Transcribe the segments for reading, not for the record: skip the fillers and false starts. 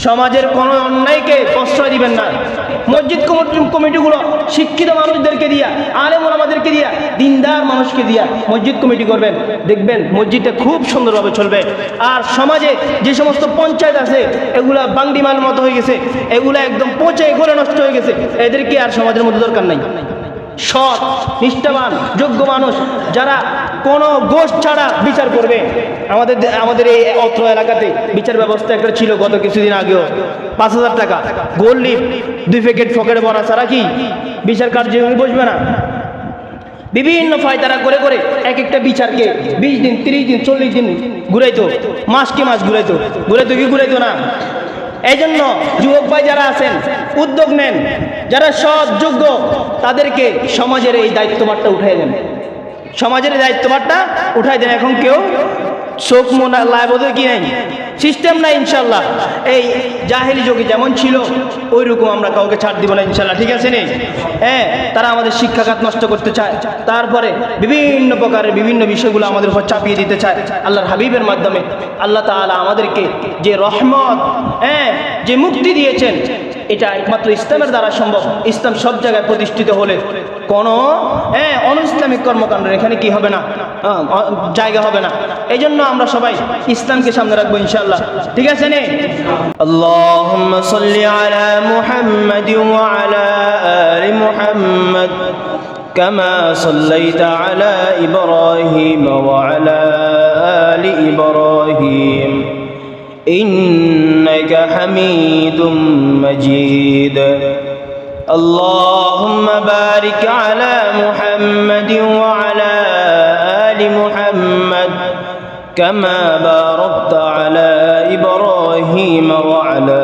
সমাজের কোনো অন্যায়কে প্রশ্রয় দিবেন না। মসজিদ কমিটিগুলো শিক্ষিত মানুষদেরকে দিয়া, আলেম ওলামাদেরকে দিয়া, দিনদার মানুষকে দিয়া মসজিদ কমিটি করবেন, দেখবেন মসজিদটা খুব সুন্দরভাবে চলবে। আর সমাজে যে সমস্ত পঞ্চায়েত আছে এগুলা বাংডিমার মতো হয়ে গেছে, এগুলা একদম পচে গলে নষ্ট হয়ে গেছে, এদেরকে আর সমাজের মধ্যে দরকার নাই। সৎ, নিষ্ঠাবান, যোগ্য মানুষ যারা কোনো গোষ্ঠ ছাড়া বিচার করবে। আমাদের এই অত্র এলাকাতে বিচার ব্যবস্থা একটা ছিল গত কিছুদিন আগেও, 5,000 টাকা গোল্ড লিফ 2 প্যাকেট ফকেটে ভরা ছাড়া কি বিচার কার্যক্রমে বসবে না। বিভিন্ন ফায়দারা করে করে এক একটা বিচারকে 20 দিন, 30 দিন, 40 দিন ঘুরাইতো, মাসকে মাস ঘুরাইতো কি ঘুরাইতো না। এই জন্য যুবক ভাই যারা আছেন উদ্যোগ নেন, যারা সৎ যোগ্য তাদেরকে সমাজের এই দায়িত্বভারটা উঠাই দেন, সমাজের দায়িত্বভারটা উঠাই দেন। এখন কেউ চোখ মোনা লাইব কি নাই, সিস্টেম নাই ইনশাল্লাহ। এই জাহেলি যুগে যেমন ছিল ওই রকম আমরা কাউকে ছাড় দিব না ইনশাল্লাহ, ঠিক আছে নি? হ্যাঁ, তারা আমাদের শিক্ষাখাত নষ্ট করতে চায়, তারপরে বিভিন্ন প্রকারের বিভিন্ন বিষয়গুলো আমাদের উপর চাপিয়ে দিতে চায়। আল্লাহর হাবিবের মাধ্যমে আল্লাহ তাআলা আমাদেরকে যে রহমত, যে মুক্তি দিয়েছেন, এটা একমাত্র ইসলামের দ্বারা সম্ভব। ইসলাম সব জায়গায় প্রতিষ্ঠিত হলে কোনো অনইসলামিক কর্মকাণ্ডের এখানে কি হবে না, জায়গা হবে না। এই জন্য আমরা সবাই ইসলামকে সামনে রাখবো ইনশাআল্লাহ, ঠিক আছে নে? আল্লাহুম্মা সাল্লি আলা মুহাম্মাদ ওয়া আলা আলি মুহাম্মাদ কামা সাল্লাইতা আলা ইব্রাহিম ওয়া আলা আলি ইব্রাহিম ইন্নাকা হামিদুম মাজিদ। اللهم بارك على محمد وعلى آل محمد كما باركت على إبراهيم وعلى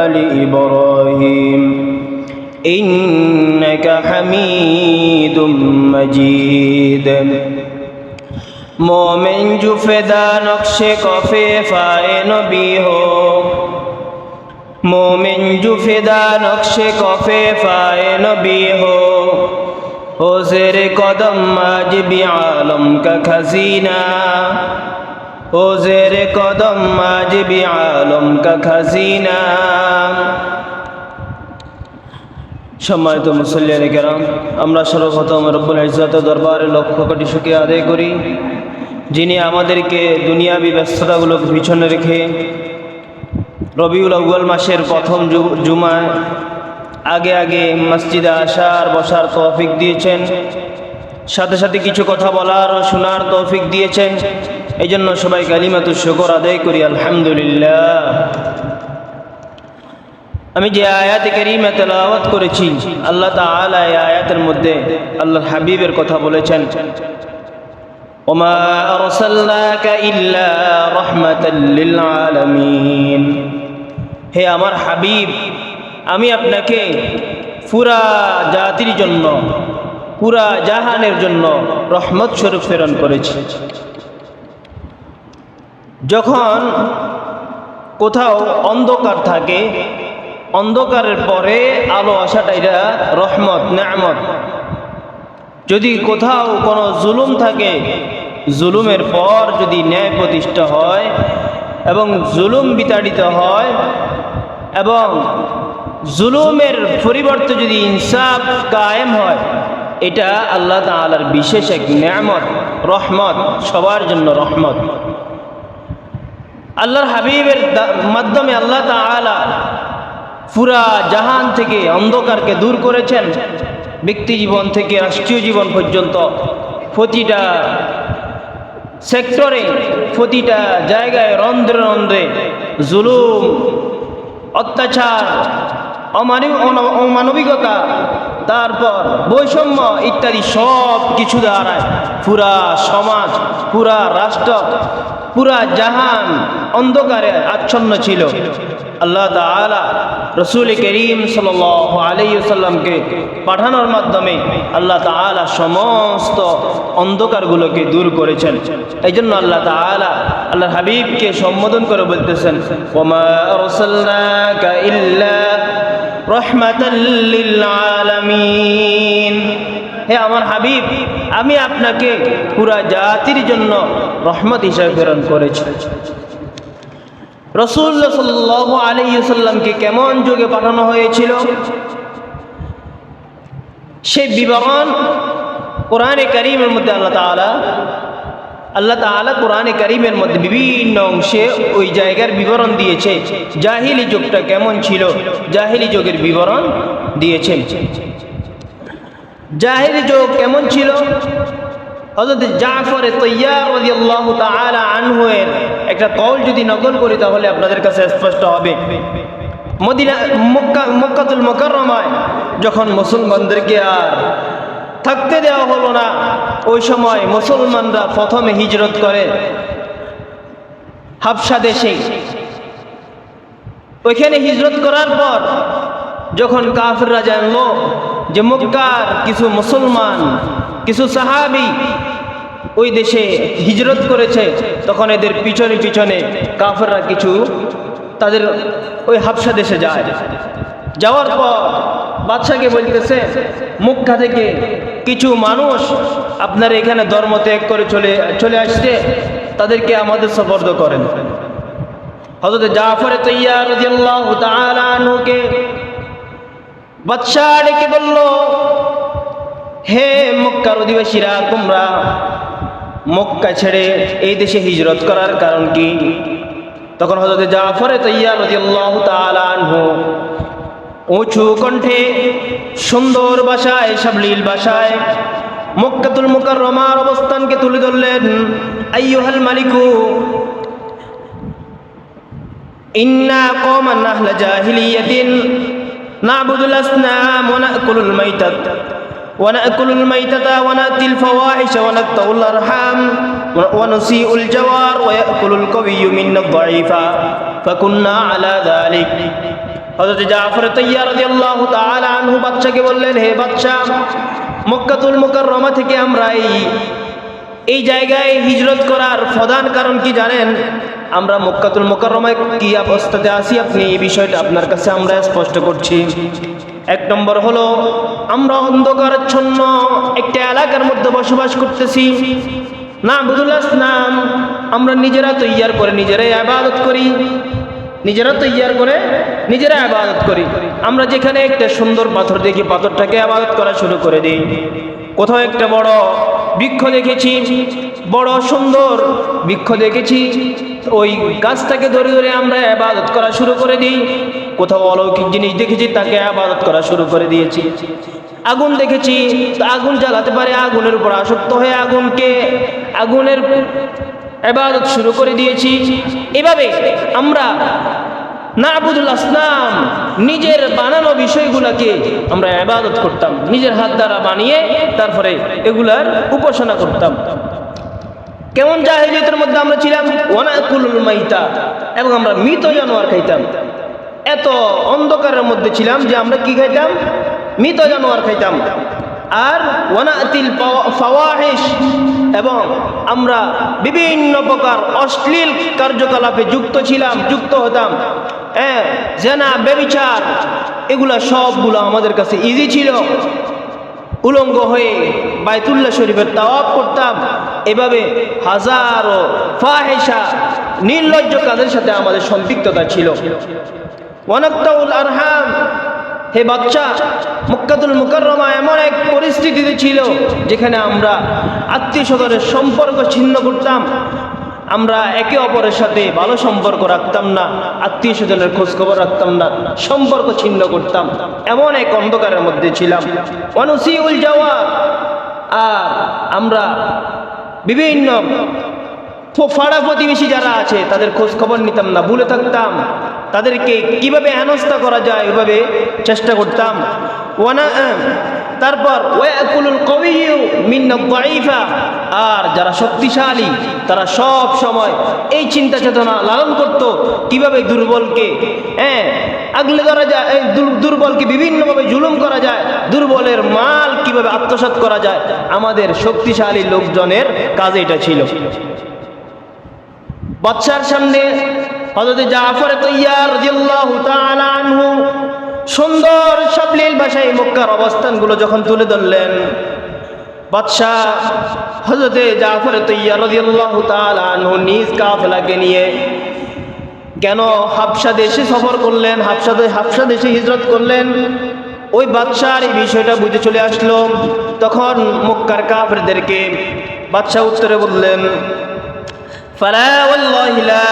آل إبراهيم إنك حميد مجيد। मोमिन जो फिदा नक्शे कफे फाए नबी हो, मोमिन जो फिदा नक्शे कफे फाए नबी हो ज़ेरे कदम आज भी आलम का खजीना, हो ज़ेरे कदम आज भी आलम का खजीना। সম্মানিত মুসল্লিয়ানে কেরাম, আমরা সর্বপ্রথম রব্বুল ইজ্জতের দরবারে লক্ষ কোটি শুকরিয়া আদায় করি, যিনি আমাদেরকে দুনিয়াবি ব্যস্ততাগুলোকে পিছনে রেখে রবিউল আউয়াল মাসের প্রথম জুমায় আগে আগে মসজিদে আসার বসার তৌফিক দিয়েছেন, সাথে সাথে কিছু কথা বলার ও শোনার তৌফিক দিয়েছেন। এই জন্য সবাই কালিমাতুশ শুকর আদায় করি আলহামদুলিল্লাহ। আমি যে আয়াতে কারীমা তেলাওয়াত করেছি, আল্লাহ তাআলা এই আয়াতের মধ্যে আল্লাহর হাবিবের কথা বলেছেন, ওমা আরসালনাকা ইল্লা রাহমাতাল লিল আলামিন। হে আমার হাবিব, আমি আপনাকে পুরা জাতির জন্য, পুরা জাহানের জন্য রহমত স্বরূপ প্রেরণ করেছি। যখন কোথাও অন্ধকার থাকে, অন্ধকারের পরে আলো আসাটা এটা রহমত, নেয়ামত। যদি কোথাও কোনো জুলুম থাকে, জুলুমের পর যদি ন্যায় প্রতিষ্ঠা হয় এবং জুলুম বিতাড়িত হয় এবং জুলুমের পরিবর্তে যদি ইনসাফ কায়েম হয়, এটা আল্লাহ তাআলার বিশেষ এক নেয়ামত, রহমত, সবার জন্য রহমত। আল্লাহর হাবিবের মাধ্যমে আল্লাহ তাআলা পুরা জাহান থেকে অন্ধকারকে দূর করেছেন। ব্যক্তি জীবন থেকে রাষ্ট্রীয় জীবন পর্যন্ত প্রতিটা সেক্টরে, প্রতিটা জায়গায় রন্ধ্রে রন্ধ্রে জুলুম, অত্যাচার, অমানবিকতা, তারপর বৈষম্য ইত্যাদি সব কিছু দ্বারা পুরা সমাজ, পুরা রাষ্ট্র, পুরা জাহান অন্ধকারে আচ্ছন্ন ছিল। আল্লাহ তাআলা রাসূল করিম সাল্লাল্লাহু আলাইহি ওয়াসাল্লামকে পাঠানোর মাধ্যমে আল্লাহ তাআলা সমস্ত অন্ধকারগুলোকে দূর করেছেন। এই জন্য আল্লাহ তাআলা আল্লাহর হাবিবকে সম্বোধন করে বলতেছেন, ওমা আরসালনাকা ইল্লা রাহমাতাল লিল আলামিন। হে আমার হাবিব, আমি আপনাকে পুরা জাতির জন্য রহমত হিসেবে প্রেরণ করেছি। রাসূলুল্লাহ সাল্লাল্লাহু আলাইহি ওয়াসাল্লামকে কেমন যুগে পাঠানো হয়েছিল সেই বিবরণ কোরআনে কারীমের মধ্যে আল্লাহ তাআলা কোরআনে কারীমের মধ্যে বিভিন্ন অংশে ওই জায়গার বিবরণ দিয়েছে। জাহিলি যুগটা কেমন ছিল, জাহিলি যুগের বিবরণ দিয়েছেন। জাহিলি যুগ কেমন ছিল, হযরত জাফর তাইয়ার রাদিয়াল্লাহু তাআলা আনহু এর একটা কওল যদি নকল করি তাহলে আপনাদের কাছে স্পষ্ট হবে। মক্কাতুল মুকাররমায় যখন মুসলমানদেরকে আর থাকতে দেওয়া হলো না, ওই সময় মুসলমানরা প্রথমে হিজরত করে হাবশা দেশে। ওইখানে হিজরত করার পর যখন কাফিররা জানলো যে মক্কার কিছু মুসলমান, কিছু সাহাবী ওই দেশে হিজরত করেছে, তখন এদের পিছনে পিছনে কাফিররা কিছু তাদের ওই হাবশা দেশে যায়। যাওয়ার পর বাদশাকে বলতেছে, মক্কা থেকে কিছু মানুষ আপনার এখানে ধর্ম ত্যাগ করে চলে আসছে, তাদেরকে আমাদের সুপর্দ করেন। হযরত জাফর তাইয়ার রাদিয়াল্লাহু তাআলা আনহুকে বাদশা ডেকে বলল, হে মক্কার অধিবাসীরা, তোমরা মক্কা ছেড়ে এই দেশে হিজরত করার কারণ কি? তখন হযরত জাফর তাইয়ার রাদিয়াল্লাহু তাআলা আনহু উঁচু কণ্ঠে সুন্দর ভাষায়, সাবলীল ভাষায় মক্কাতুল মুকাররমার অবস্থানকে তুলে ধরলেন। আইয়ুহাল মালিকু ইন্না কওমান আহলা জাহিলিয়াতিন না'বুদুল আসনাম ওয়া না'কুলুল মাইতাত ونأكل الميتة ونأتي الفواحش ونقطع الأرحام ونسيء الجوار ويأكل القوي منا الضعيف فكنا على ذلك। হযরত জাফর তাইয়ার রাদিয়াল্লাহু তাআলা আনহু বাদশাকে বললেন, হে বাদশা, মক্কাতুল মুকাররমা থেকে আমরা এই জায়গায় হিজরত করার প্রধান কারণ কি জানেন? আমরা মক্কাতুল মুকাররমায় কি অবস্থাতে আছি, আপনি এই বিষয়টা আপনার কাছে আমরা স্পষ্ট করছি। এক নম্বর হলো, আমরা অন্ধকারাচ্ছন্ন একটা এলাকার মধ্যে বসবাস করতেছি। না'বুদুল আসনাম, আমরা নিজেরা তৈয়ার করে নিজেরাই ইবাদত করি, নিজেরা ইবাদত করি। আমরা যেখানে একটা সুন্দর পাথর দেখি, পাথরটাকে ইবাদত করা শুরু করে দিই। কোথাও একটা বড় বৃক্ষ দেখেছি, বড় সুন্দর বৃক্ষ দেখেছি, ওই গাছটাকে ধরে ধরে আমরা ইবাদত করা শুরু করে দিই। কোথাও অলৌকিক জিনিস দেখেছি, তাকে ইবাদত করা শুরু করে দিয়েছি। আগুন দেখেছি, আগুন জ্বালাতে পারে, আগুনের উপর আসক্ত হয়ে আগুনের ইবাদত শুরু করে দিয়েছি। এভাবে আমরা না'বুদুল আসনাম, নিজের বানানো বিষয়গুলোকে আমরা ইবাদত করতাম, নিজের হাত দ্বারা বানিয়ে তারপরে এগুলার উপাসনা করতাম। কেমন জাহিলিয়াতের মধ্যে আমরা ছিলাম? ওয়ানাকুলুল মাইতা, এবং আমরা মৃত জানোয়ার খাইতাম। এত অন্ধকারের মধ্যে ছিলাম যে আমরা কি খাইতাম? মৃত জানোয়ার খাইতাম। আর ওয়ানাতিল ফাওয়াহিশ, এবং আমরা বিভিন্ন প্রকার অশ্লীল কার্যকলাপে যুক্ত হতাম। জেনা, ব্যভিচার, এগুলা সবগুলো আমাদের কাছে ইজি ছিল। উলঙ্গ হয়ে বাইতুল্লাহ শরীফের তাওয়াফ করতাম। এভাবে হাজারো ফাহিশা, নির্লজ্জ কাজের সাথে আমাদের সম্পৃক্ততা ছিল। ওয়ানাক্তাউল আরহাম, হে বাচ্চা, মক্কাতুল মুকাররমা এমন এক পরিস্থিতিতে ছিল যেখানে আমরা আত্মীয় স্বজনের সম্পর্ক ছিন্ন করতাম। আমরা একে অপরের সাথে ভালো সম্পর্ক রাখতাম না, আত্মীয় স্বজনের খোঁজখবর রাখতাম না, সম্পর্ক ছিন্ন করতাম। এমন এক অন্ধকারের মধ্যে ছিলাম। ওয়ানুসিউল জাওয়ার, আর আমরা বিভিন্ন পাড়া প্রতিবেশী যারা আছে তাদের খোঁজ খবর নিতাম না, ভুলে থাকতাম। তাদেরকে কিভাবে হেনস্থা করা যায় ওইভাবে চেষ্টা করতাম। তারপর ওয়াকুলুল কওয়িয়্যু মিনাদ দাঈফা, আর যারা শক্তিশালী তারা সব সময় এই চিন্তা চেতনা লালন করত কিভাবে দুর্বলকে আগলে ধরা যায়, দুর্বলকে বিভিন্নভাবে জুলুম করা যায়, দুর্বলের মাল কিভাবে আত্মসাৎ করা যায়। আমাদের শক্তিশালী লোকজনের কাজ এটা ছিল। বাদশার সামনে হযরত জাফর তাইয়ার রাদিয়াল্লাহু তাআলা আনহু সুন্দর সাবলীল ভাষায় মক্কার অবস্থানগুলো যখন তুলে ধরলেন, বাদশাহ হযরত জাফর তাইয়ার রাদিয়াল্লাহু তাআলা আনহু নিজ কাফেলাকে নিয়ে কেন হাবশা দেশে সফর করলেন, হাবশা দেশে হিজরত করলেন? ওই বাদশার এই বিষয়টা বুঝে চলে আসলো। তখন মক্কার কাফেরদেরকে বাদশা উত্তরে বললেন, ফালা ওয়াল্লাহি লা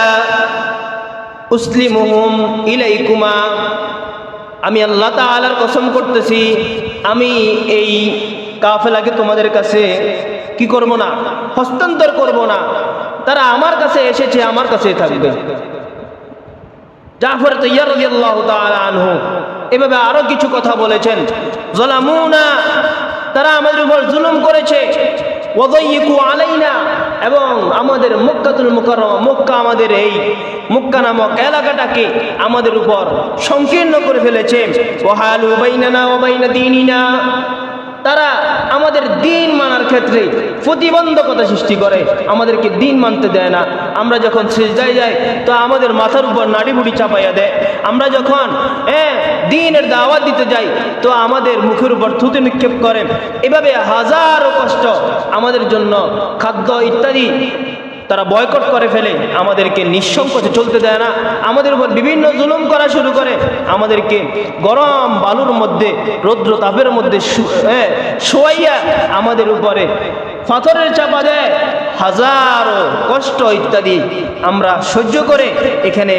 উসলিমুহুম ইলাইকুমা, আমি আল্লাহ তাআলার কসম করতেছি, আমি এই কাফেলাকে তোমাদের কাছে কি করব না, হস্তান্তর করব না। তারা আমার কাছে এসেছে, আমার কাছেই থাকবে। জাফর তাইয়ার রাদিয়াল্লাহু তাআলা আনহু এভাবে আরো কিছু কথা বলেছেন। যালামুনা, তারা আমাদের উপর জুলুম করেছে। ওয়াদাইয়িকু আলাইনা, এবং আমাদের মক্কাতুল মুকাররমা, মক্কা, আমাদের এই মক্কা নামক এলাকাটাকে আমাদের উপর সংকীর্ণ করে ফেলেছে। ওয়াহালু বাইনানা ওয়া বাইনা দীনিনা, তারা আমাদের দিন মানার ক্ষেত্রে প্রতিবন্ধকতা সৃষ্টি করে, আমাদেরকে দিন মানতে দেয় না। আমরা যখন সিজদায় যাই তো আমাদের মাথার উপর নাড়িভুড়ি চাপাইয়া দেয়। আমরা যখন দিনের দাওয়াত দিতে যাই তো আমাদের মুখের উপর থুতু নিক্ষেপ করে। এভাবে হাজারো কষ্ট আমাদের জন্য, খাদ্য ইত্যাদি তারা বয়কট করে ফেলে, আমাদেরকে নিঃসংকোচে চলতে দেয় না, আমাদের উপর বিভিন্ন জুলুম করা শুরু করে, আমাদেরকে গরম বালুর মধ্যে, রৌদ্র তাপের মধ্যে শোয়াইয়া আমাদের উপরে পাথরের চাপা দেয়। হাজারো কষ্ট ইত্যাদি আমরা সহ্য করে এখানে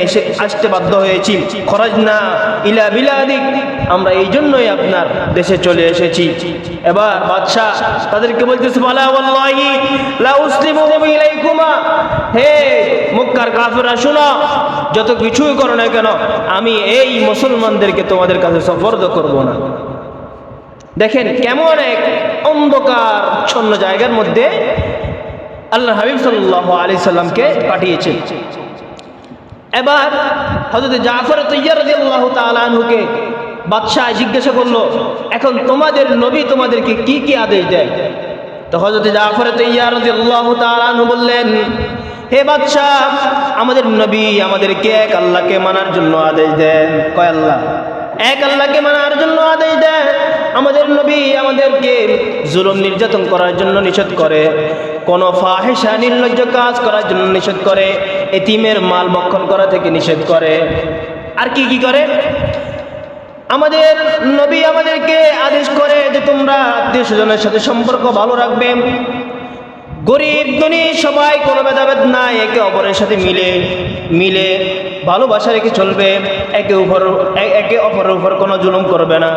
আসতে বাধ্য হয়েছি। খরাজনা ইলা বিলাদিক, আমরা এই জন্যই আপনার দেশে চলে এসেছি। এবার বাদশা তাদেরকে বলতেছে, ফালা ওয়াল্লাহি লা উসলিমুহুম ইলাইকুমা, হে মক্কার কাফেররা শোনো, যত কিছুই করো না কেন আমি এই মুসলমানদেরকে তোমাদের কাছে সুপর্দ করব না। দেখেন কেমন এক অন্ধকারচ্ছন্ন জায়গার মধ্যে আল্লাহ হাবিব সাল্লাল্লাহু আলাইহি সাল্লামকে পাঠিয়েছেন। এবার হযরত জাফর তাইয়ার রাদিয়াল্লাহু তাআলা আনহুকে বাদশাহ জিজ্ঞাসা করলো, এখন তোমাদের নবী তোমাদেরকে কি কি আদেশ দেয়? তো হযরত জাফর তাইয়ার রাদিয়াল্লাহু তাআলা আনহু বললেন, হে বাদশাহ, আমাদের নবী আমাদেরকে এক আল্লাহকে মানার জন্য আদেশ দেন। কয় আল্লাহ? এক আল্লাহকে মানার জন্য আদেশ দেন। আমাদের নবী আমাদেরকে জুলুম নির্যাতন করার জন্য নিষেধ করে, কোনো ফাহিশা নির্লজ্জ কাজ করার জন্য নিষেধ করে, এতিমের মাল ভক্ষণ করা থেকে নিষেধ করে। আর কি কি করে? আমাদের নবী আমাদেরকে আদেশ করে যে তোমরা আত্মীয় স্বজনের সাথে সম্পর্ক ভালো রাখবে, গরিব ধনী সবাই কোনো ভেদাভেদ নাই, একে অপরের সাথে মিলে ভালোবাসা রেখে চলবে, একে অপরের উপর কোনো জুলুম করবে না,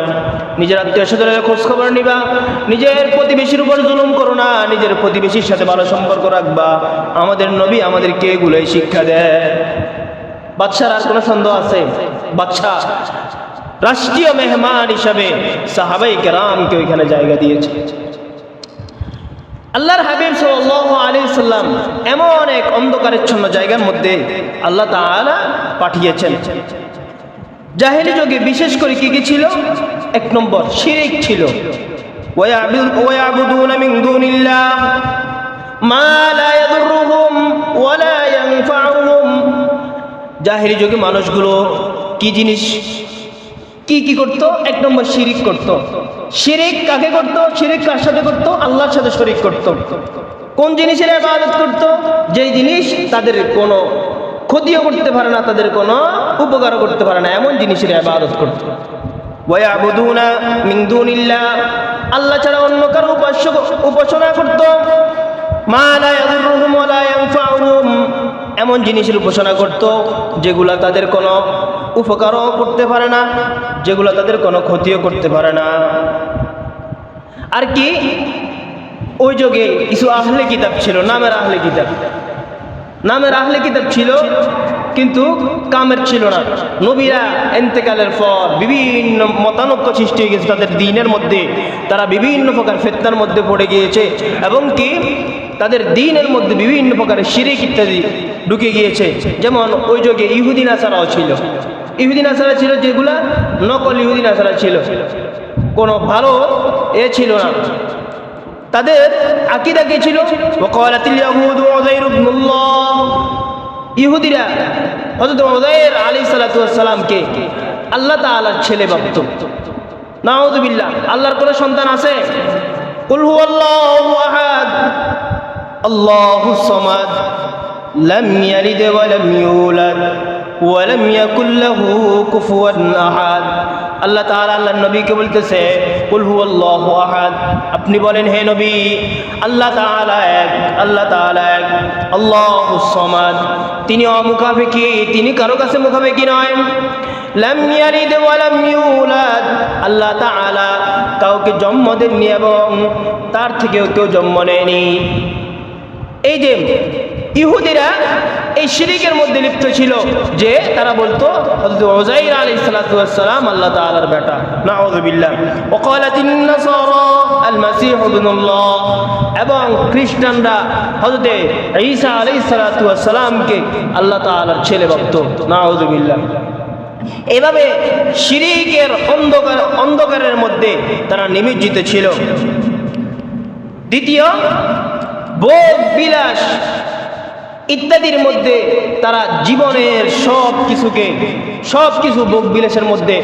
নিজের আত্মীয় স্বজনের খোঁজখবর নিবা, নিজের প্রতিবেশীর উপর জুলুম করো না, নিজের প্রতিবেশীর সাথে ভালো সম্পর্ক রাখবা। আমাদের নবী আমাদেরকে এগুলোই শিক্ষা দেয়। বাদশার আর কোনো সন্দেহ আছে? বাদশা রাষ্ট্রীয় মেহমান হিসাবে সাহাবায়ে কেরামকে ওইখানে জায়গা দিয়েছে। আল্লাহর হাবিব সাল্লাল্লাহু আলাইহি সাল্লাম এমন এক অন্ধকারাচ্ছন্ন জায়গার মধ্যে আল্লাহ তাআলা পাঠিয়েছেন। জাহেলি যুগে বিশেষ করে কি কি ছিল? এক নম্বর শিরক ছিল। ওয়ায়াবুদুনা মিন দুনিল্লাহ মা লা ইয়াদুররুহুম ওয়া লা ইয়ানফাউহুম। জাহেলি যুগে মানুষগুলো কি জিনিস কি করতো? এক নম্বর শিরিক করতো। শিরিক কাকে করতো? শিরিক কার সাথে করতো? আল্লাহর সাথে শরীক করতো। কোন জিনিসের ইবাদত করতো? যেই জিনিস তাদের কোনো ক্ষতিও করতে পারে না, তাদের কোনো উপকারও করতে পারে না, এমন জিনিসের ইবাদত করতো। ওয়ায়াবুদুনা মিন দুনিল্লাহ, আল্লাহ ছাড়া অন্য কারো উপাসনা করতো। মা লা ইয়াদুররুহুম ওয়া লা ইয়ানফাউহুম, এমন জিনিসের উপাসনা করত যেগুলা তাদের কোনো উপকারও করতে পারে না, যেগুলো তাদের কোনো ক্ষতিও করতে পারে না। আর কি? ওই যুগে কিছু আহলে কিতাব ছিল, নামের আহলে কিতাব ছিল, কিন্তু কামের ছিল না। নবীরা ইন্তেকালের পর বিভিন্ন মতানৈক্য সৃষ্টি হয়ে গেছে তাদের দ্বীনের মধ্যে, তারা বিভিন্ন প্রকার ফিতনার মধ্যে পড়ে গিয়েছে, এবং কি তাদের দ্বীনের মধ্যে বিভিন্ন প্রকারের শিরক ইত্যাদি ঢুকে গিয়েছে। যেমন ওই যুগে ইহুদি নাসারাও ছিল, যেগুলা নকল ইহুদি নাসারা ছিল, কোনো ভালো ছিল না। তাদের আকীদা কি ছিল? ওয়াকালাতিল ইয়াহুদু উযাইর ইবনুল্লাহ, ইহুদিরা হযরত উযাইর আলাইহিস সালাতু ওয়াস সালামকে আল্লাহ তাআলার ছেলে ভাবত। নাউযুবিল্লাহ। আল্লাহর কোনো সন্তান আছে? কুল হুয়াল্লাহু আহাদ আল্লাহুস সামাদ লাম ইয়ালিদ ওয়া লাম ইউলাদ ওয়ালাম ইয়াকুল লাহু কুফুয়ান আহাদ। আল্লাহ তাআলা আল্লাহর নবীকে বলতেছে কুল হুয়াল্লাহু আহাদ, আপনি বলেন হে নবী আল্লাহ তাআলা এক, আল্লাহ তাআলা এক, আল্লাহুস সামাদ, তিনি অমুখাপেক্ষী, তিনি কারো কাছে মুখাপেক্ষী নয়। লাম ইয়ালিদ ওয়া লাম ইউলাদ, আল্লাহ তাআলা কাউকে জন্ম দেননি এবং তার থেকেও কেউ জন্ম নেয়নি। এই যে ইহুদিরা এই শিরকের মধ্যে লিপ্ত ছিল যে তারা বলতো হযরত উযাইর আলাইহিস সালাতু ওয়াস সালাম আল্লাহ তাআলার বেটা, নাউযুবিল্লাহ। ওয়া ক্বালাতিন নাসারা আল মাসীহ ইবনুল্লাহ, এবং খ্রিস্টানরা হযরত ঈসা আলাইহিস সালাতু ওয়াস সালামকে আল্লাহ তাআলার ছেলে ভাবতো, নাউযুবিল্লাহ। এভাবে শিরকের অন্ধকারের মধ্যে তারা নিমজ্জিত ছিল। দ্বিতীয়, ভোগ বিলাস ইত্যাদির মধ্যে তারা জীবনের সব কিছু ভোগ বিলাসের মধ্যে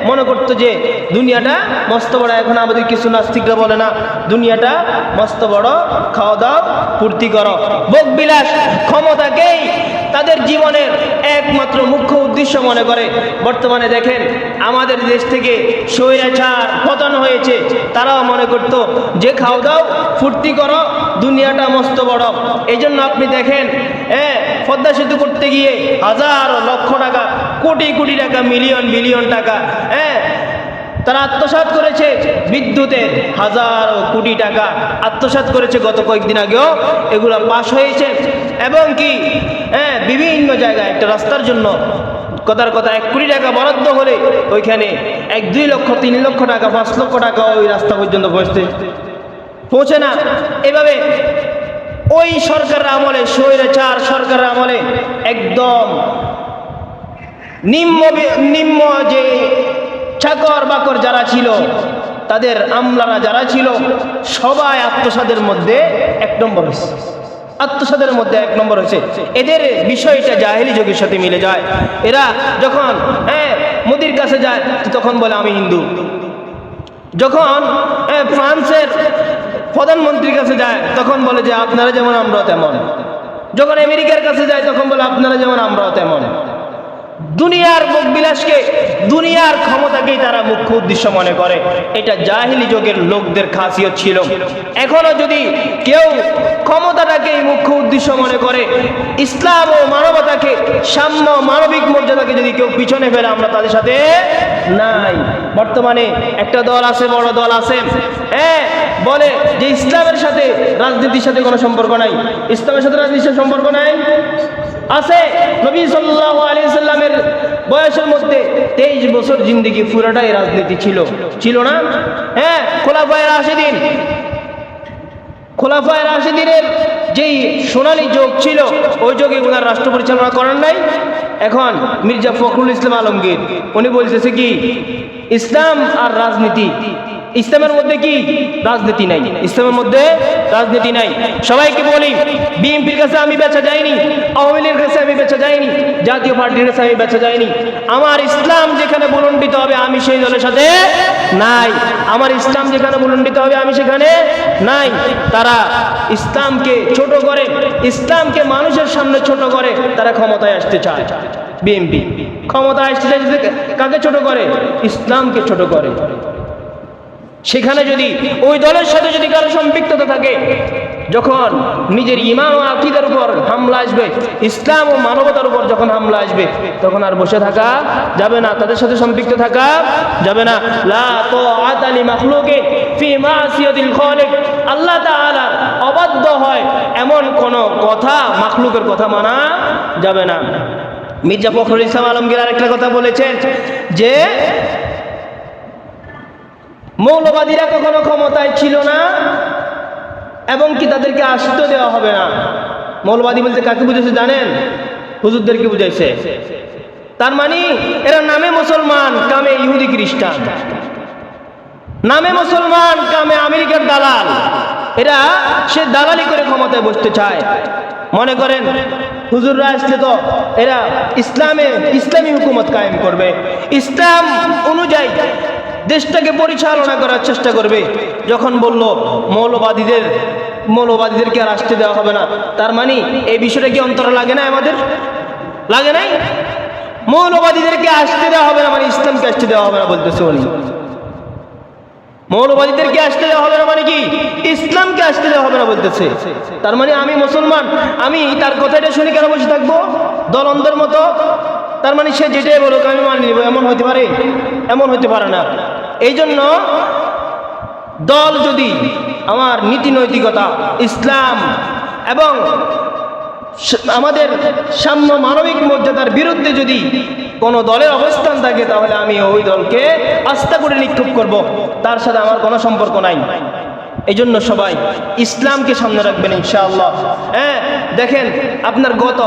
মনে করতো যে দুনিয়াটা মস্ত বড়। এখন আমাদের কিছু নাস্তিকরা বলে না দুনিয়াটা মস্ত বড়, খাওয়া দাওয়া ফুর্তি করো। ভোগ বিলাস ক্ষমতাকেই তাদের জীবনের একমাত্র মুখ্য উদ্দেশ্য মনে করে। বর্তমানে দেখেন আমাদের দেশ থেকে স্বৈরাচার পতন হয়েছে, তারাও মনে করতো যে খাও দাও ফুর্তি করো, দুনিয়াটা মস্ত বড়। এই জন্য আপনি দেখেন পদ্মা সেতু করতে গিয়ে হাজার লক্ষ টাকা, কোটি কোটি টাকা, মিলিয়ন বিলিয়ন টাকা তারা আত্মসাৎ করেছে। বিদ্যুতের হাজার কোটি টাকা আত্মসাৎ করেছে, গত কয়েকদিন আগেও এগুলো পাশ হয়েছে। এবং কি বিভিন্ন জায়গায় একটা রাস্তার জন্য কথার কথা 1 কোটি টাকা বরাদ্দ হলে ওইখানে 1-2 লক্ষ 3 লক্ষ টাকা 5 লক্ষ টাকা ওই রাস্তা পর্যন্ত পৌঁছে না। এভাবে ওই সরকারের আমলে, স্বৈরাচার সরকারের আমলে একদম নিম্ন যে চাকর বাকর যারা ছিল, তাদের আমলারা যারা ছিল, সবাই আত্মসাদের মধ্যে 1 নম্বর হয়েছে। আত্মসাদের মধ্যে 1 নম্বর হয়েছে। এদের বিষয়টা জাহেলি যুগের সাথে মিলে যায়। এরা যখন মোদির কাছে যায় তখন বলে আমি হিন্দু, যখন ফ্রান্সের প্রধানমন্ত্রীর কাছে যায় তখন বলে যে আপনারা যেমন আমরাও তেমন, যখন আমেরিকার কাছে যায় তখন বলে আপনারা যেমন আমরাও তেমন। দুনিয়ার ভোগবিলাসকে, দুনিয়ার ক্ষমতাকেই তারা মুখ্য উদ্দেশ্য মনে করে। এটা জাহিলি যুগের লোকদের খাসিয়ত ছিল। এখনো যদি কেউ ক্ষমতাটাকেই মুখ্য উদ্দেশ্য মনে করে, ইসলাম ও মানবতাকে, সাম্য মানবিক মর্যাদাকে যদি কেউ পিছনে ফেলে, আমরা তাদের সাথে নাই। বর্তমানে একটা দল আছে, বড় দল আছে, বলে যে ইসলামের সাথে রাজনীতির সাথে কোনো সম্পর্ক নাই, ইসলামের সাথে রাজনীতির সম্পর্ক নাই। আছে নবী সাল্লাল্লাহু আলাইহি সাল্লামের বয়সের মধ্যে 23 বছর জিন্দেগি পুরোটাই রাজনীতি ছিল না? খোলাফায়ে রাশিদিনের যেই সোনালী যুগ ছিল, ওই যুগে ওনার রাষ্ট্র পরিচালনা করেন নাই। এখন মির্জা ফখরুল ইসলাম আলমগীর উনি বলতেছে কি ইসলাম আর রাজনীতি, ইসলামের মধ্যে কি রাজনীতি নাই, ইসলামের মধ্যে রাজনীতি নাই। সবাইকে বলি, বিএনপির কাছে আমি বেচা যাইনি, আওয়ামী লীগের কাছে আমি বেচা যাইনি, জাতীয় পার্টির কাছে আমি বেচা যাইনি। আমার ইসলাম যেখানে বুলন্ডিত হবে আমি সেই দলের সাথে নাই, আমার ইসলাম যেখানে বুলন্ডিত হবে আমি সেখানে নাই। তারা ইসলামকে ছোট করে, ইসলামকে মানুষের সামনে ছোট করে তারা ক্ষমতায় আসতে চায়। বিএনপি ক্ষমতায় আসতে চায়, কাকে ছোট করে? ইসলামকে ছোট করে। সেখানে যদি ওই দলের সাথে যদি কারো সম্পৃক্ততা থাকে, যখন নিজের ঈমান ও আকীদার উপর হামলা আসবে, ইসলাম ও মানবতার উপর যখন হামলা আসবে, তখন আর বসে থাকা যাবে না, তাদের সাথে সম্পৃক্ত থাকা যাবে না। লা তাআতা লি মাখলুকিন ফি মাসিয়াতিল খালিক, আল্লাহ তাআলার অবাধ্য হয় এমন কোন কথা, মাখলুকের কথা মানা যাবে না। মির্জা ফখরুল ইসলাম আলমগীর আরেকটা কথা বলেছেন যে মৌলবাদীরা কখনো ক্ষমতায় ছিল না এবং কি তাদেরকে আসতে দেওয়া হবে না। মৌলবাদী বলতে কাকে বুঝেছে জানেন? হুজুরদেরকে বুঝাইছে। তার মানে এরা নামে মুসলমান, কামে ইহুদি খ্রিস্টান, নামে মুসলমান, কামে আমেরিকার দালাল। এরা সে দালালি করে ক্ষমতায় বসতে চায়। মনে করেন হুজুররা আসলে তো এরা ইসলামী হুকুমত কায়েম করবে, ইসলাম অনুযায়ী দেশটাকে পরিচালনা করার চেষ্টা করবে। যখন বলল মৌলবাদীদেরকে আর আসতে দেওয়া হবে না, তার মানে এই বিষয়টা কি অন্তরে লাগে না আমাদের? লাগে নাই? মৌলবাদীদেরকে আসতে দেওয়া হবে না মানে ইসলামকে আসতে দেওয়া হবে না বলতেছে উনি। মৌলবাদীদেরকে আসতে দেওয়া হবে না মানে কি? ইসলামকে আসতে দেওয়া হবে না বলতেছে। তার মানে আমি মুসলমান, আমি তার কথাটা শুনে কেন বসে থাকবো দলন্ধের মতো? তার মানে সে যেটাই বলুক আমি মানি নিব, এমন হতে পারে? এমন হতে পারে না। এই জন্য দল যদি আমার নীতি নৈতিকতা, ইসলাম এবং আমাদের সাম্য মানবিক মর্যাদার বিরুদ্ধে যদি কোনো দলের অবস্থান থাকে, তাহলে আমি ওই দলকে আস্থা করে নিক্ষেপ করব, তার সাথে আমার কোনো সম্পর্ক নাই। এই জন্য সবাই ইসলামকে সামনে রাখবেন ইনশাআল্লাহ। হ্যাঁ, দেখেন আপনার গত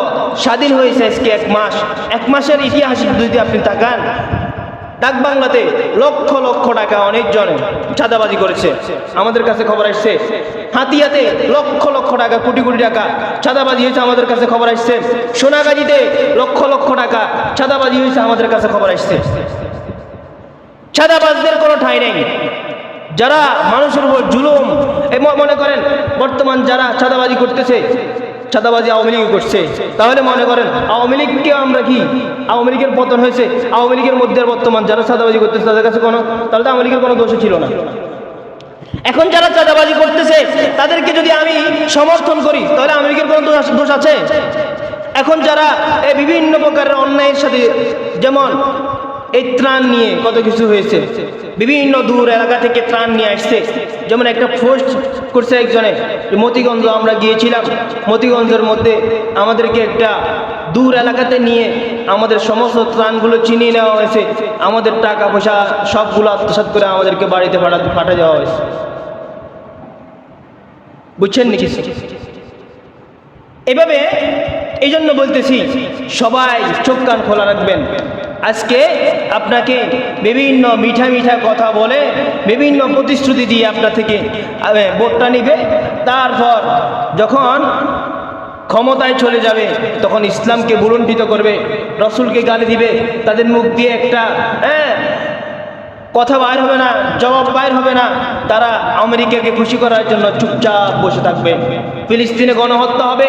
স্বাধীন হয়েছে আজকে 1 মাস, 1 মাসের ইতিহাস যদি আপনি তাকান, ডাক বাংলাতে লক্ষ লক্ষ টাকা অনেকজন চাঁদাবাজি করেছে। আমাদের কাছে খবর আসছে হাতিয়াতে লক্ষ লক্ষ টাকা, কোটি কোটি টাকা চাঁদাবাজি হয়েছে, আমাদের কাছে খবর আসছে। সোনাগাজীতে লক্ষ লক্ষ টাকা চাঁদাবাজি হয়েছে, আমাদের কাছে খবর আসছে। চাঁদাবাজদের কোনো ঠাঁই নেই। যারা মানুষের উপর জুলুম, মনে করেন বর্তমান যারা চাঁদাবাজি করতেছে, চাঁদাবাজি আওয়ামী লীগ করছে, তাহলে মনে করেন আওয়ামী লীগকে আমরা কি, আওয়ামী লীগের পতন হয়েছে, আওয়ামী লীগের মধ্যে বর্তমান যারা চাঁদাবাজি করতেছে তাদের কাছে কোনো, তাহলে তো আওয়ামী লীগের কোনো দোষই ছিল না। এখন যারা চাঁদাবাজি করতেছে তাদেরকে যদি আমি সমর্থন করি, তাহলে আওয়ামী লীগের কোনো দোষ আছে? এখন যারা বিভিন্ন প্রকারের অন্যায়ের সাথে, যেমন এই ত্রাণ নিয়ে কত কিছু হয়েছে, বিভিন্ন দূর এলাকা থেকে ত্রাণ নিয়ে আসছে। যেমন একটা পোস্ট করছে একজনে, মতিগঞ্জ আমরা গিয়েছিলাম, মতিগঞ্জের মধ্যে আমাদেরকে একটা দূর এলাকাতে নিয়ে আমাদের সমস্ত ত্রাণগুলো চিনিয়ে নেওয়া হয়েছে, আমাদের টাকা পয়সা সবগুলো আত্মসাৎ করে আমাদেরকে বাড়িতে পাঠা দেওয়া হয়েছে। বুঝছেন নাকি? এভাবে এই জন্য বলতেছি সবাই চোখ কান খোলা রাখবেন। আজকে আপনাকে বিভিন্ন মিঠা মিঠা কথা বলে, বিভিন্ন প্রতিশ্রুতি দিয়ে আপনার থেকে ভোটটা নিবে, তারপর যখন ক্ষমতায় চলে যাবে তখন ইসলামকে বুলণ্ডিত করবে, রসুলকে গালি দিবে, তাদের মুখ দিয়ে একটা কথা বাইর হবে না, জবাব বাইর হবে না। তারা আমেরিকাকে খুশি করার জন্য চুপচাপ বসে থাকবে। ফিলিস্তিনে গণহত্যা হবে,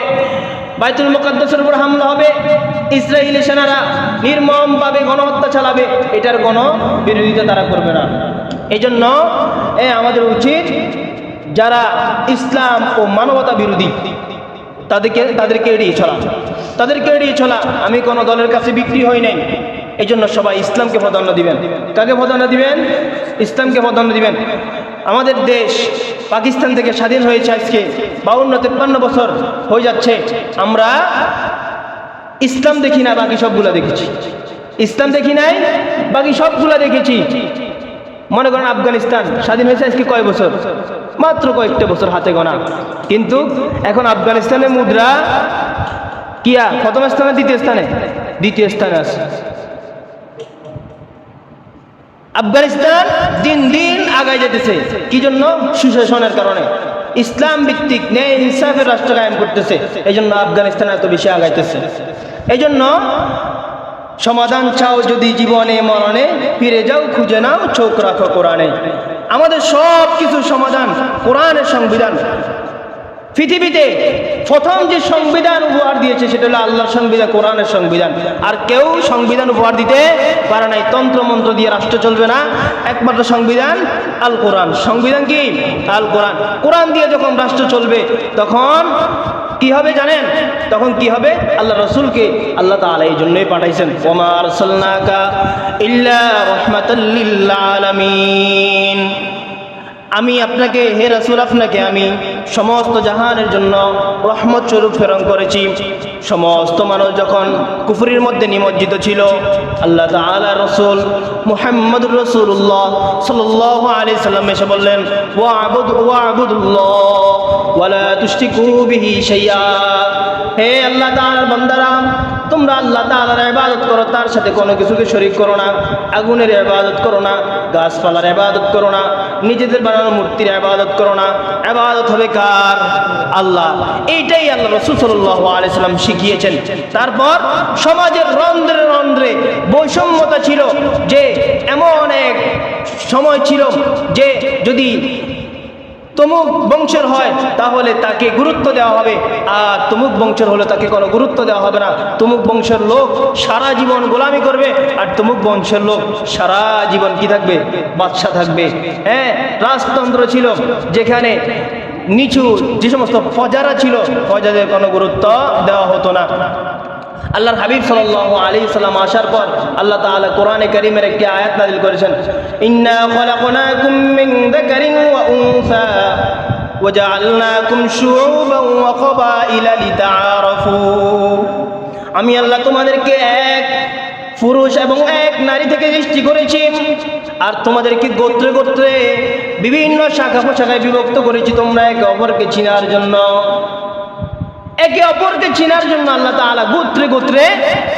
বাইতুল মুকাদ্দাসের উপর হামলা হবে, ইসরায়েলি সেনারা নির্মমভাবে গণহত্যা চালাবে, এটার কোনো বিরোধিতা তারা করবে না। এই জন্য আমাদের উচিত যারা ইসলাম ও মানবতা বিরোধী তাদেরকে এড়িয়ে চলা। আমি কোনো দলের কাছে বিক্রি হই নাই। এই জন্য সবাই ইসলামকে প্রাধান্য দিবেন। কাকে প্রাধান্য দিবেন? ইসলামকে প্রাধান্য দিবেন। আমাদের দেশ পাকিস্তান থেকে স্বাধীন হয়েছে আজকে 52-53 বছর হয়ে যাচ্ছে, আমরা ইসলাম দেখি না, বাকি সবগুলা দেখেছি। ইসলাম দেখি নাই, বাকি সবগুলা দেখেছি। মনে করেন আফগানিস্তান স্বাধীন হয়েছে আজকে কয় বছর? মাত্র কয়েকটা বছর, হাতে গোনা। কিন্তু এখন আফগানিস্তানের মুদ্রা কিয়া প্রথম স্থানে, দ্বিতীয় স্থানে আছে। আফগানিস্তান দিন দিন আগায় যেতেছে। কি জন্য? সুশাসনের কারণে। ইসলাম ভিত্তিক ন্যায় ইনসাফের রাষ্ট্র কায়েম করতেছে, এই জন্য আফগানিস্তান এত বেশি আগাইতেছে। এই জন্য সমাধান চাও যদি জীবনে মরণে, ফিরে যাও খুঁজে নাও চোখ রাখো কোরআনে। আমাদের সব কিছু সমাধান কোরআনের সংবিধান। পৃথিবীতে প্রথম যে সংবিধান উপহার দিয়েছে সেটা হলো আল্লাহর সংবিধান, কোরআনের সংবিধান। আর কেউ সংবিধান উপহার দিতে পারে নাই। তন্ত্রমন্ত্র দিয়ে রাষ্ট্র চলবে না, একমাত্র সংবিধান আল কোরআন। সংবিধান কি? আল কোরআন। কোরআন দিয়ে যখন রাষ্ট্র চলবে তখন কি হবে জানেন? তখন কি হবে? আল্লাহ রসুলকে আল্লাহ তাআলা এই জন্যই পাঠাইছেন, ওমা আরসালনাকা ইল্লা রাহমাতাল লিল আলামিন। আমি আপনাকে, হে রাসূল, আপনাকে আমি সমস্ত জাহানের জন্য রহমত স্বরূপ প্রেরণ করেছি। সমস্ত মানুষ যখন কুফরির মধ্যে নিমজ্জিত ছিল, আল্লাহ তাআলা রসুল মুহাম্মদুর রাসূলুল্লাহ সাল্লাল্লাহু আলাইহি সাল্লাম এসে বললেন, ওয়া'বুদুল্লাহ ওয়া লা তুশরিকু বিহি শাইআ। হে আল্লাহ তাআলার বান্দারা, তোমরা আল্লাহ তাআলার ইবাদত করো, তার সাথে কোনো কিছুকে শরীক করো না। আগুনের ইবাদত করো না, গাছপালার ইবাদত করো না, নিজেদের বানানো মূর্তির ইবাদত করো না। ইবাদত হবে কার? আল্লাহ। এইটাই আল্লাহ রাসূল সাল্লাল্লাহু আলাইহি সাল্লাম শিখিয়েছেন। তারপর সমাজের রন্ধ্রে রন্ধ্রে বৈষম্যতা ছিল, যে এমন এক সময় ছিল যে যদি তমুক বংশের হয় তাহলে তাকে গুরুত্ব দেওয়া হবে, আর তমুক বংশের হলে তাকে কোনো গুরুত্ব দেওয়া হবে না। তমুক বংশের লোক সারা জীবন গোলামি করবে, আর তমুক বংশের লোক সারা জীবন কি থাকবে? বাদশা থাকবে। হ্যাঁ, রাজতন্ত্র ছিল যেখানে নিচু যে সমস্ত ফজারা ছিল, ফজাদের কোনো গুরুত্ব দেওয়া হতো না। আল্লাহর হাবিব সাল্লাল্লাহু আলাইহি সাল্লাম আসার পর আল্লাহ তাআলা কোরআনে কারীমের একটি আয়াত নাযিল করেছেন, ইন্না খলাকনাকুম মিন যাকারিন ওয়া উনসা ওয়া জাআলনাকুম শুউবান ওয়া ক্বাবাইলা লিতাআরাফু। আমি আল্লাহ তোমাদেরকে এক পুরুষ এবং এক নারী থেকে সৃষ্টি করেছি, আর তোমাদেরকে গোত্রে গোত্রে বিভিন্ন শাখা প্রশাখায় বিভক্ত করেছি, তোমরা একে অপরকে চিনার জন্য। একে অপরকে চিনার জন্য আল্লাহ তাআলা গোত্রে গোত্রে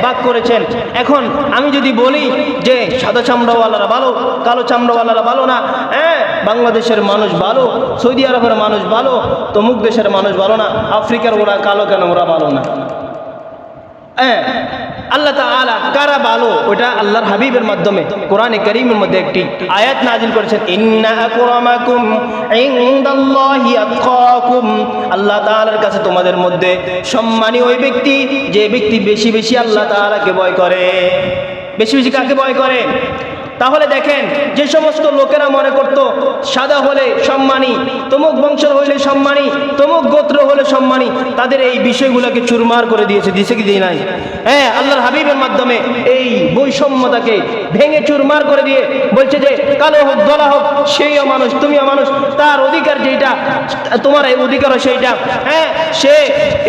ভাগ করেছেন। এখন আমি যদি বলি যে সাদা চামড়াওয়ালারা ভালো, কালো চামড়াওয়ালারা ভালো না, হ্যাঁ বাংলাদেশের মানুষ ভালো, সৌদি আরবের মানুষ ভালো, তমুক দেশের মানুষ ভালো না, আফ্রিকার ওরা কালো কেন, ওরা ভালো না? হ্যাঁ, আল্লাহ তাআলা কারা ভালো ওটা আল্লাহর হাবিবের মাধ্যমে কোরআনে কারীমের মধ্যে একটি আয়াত নাযিল করেছেন, ইন্না আকরামাকুম ইনদাল্লাহি আতকাকুম। আল্লাহ তাআলার কাছে তোমাদের মধ্যে সম্মানী ওই ব্যক্তি যে ব্যক্তি বেশি বেশি আল্লাহ তাআলাকে ভয় করে। বেশি বেশি কাকে ভয় করে? তাহলে দেখেন, যে সমস্ত লোকেরা মনে করত সাদা হলে সম্মানী, তমুক বংশের হইলে সম্মানী, তমুক গোত্র হলে সম্মানী, তাদের এই বিষয়গুলোকে চুরমার করে দিয়েছে, দিছে কি দিয়ে নাই? হ্যাঁ, আল্লাহর হাবিবের মাধ্যমে এই বৈষম্যতাকে ভেঙে চুরমার করে দিয়ে বলছে যে কালো হোক দলা হোক সেইও মানুষ, তুমিও মানুষ, তার অধিকার যেটা তোমার এই অধিকারও সেইটা। হ্যাঁ, সে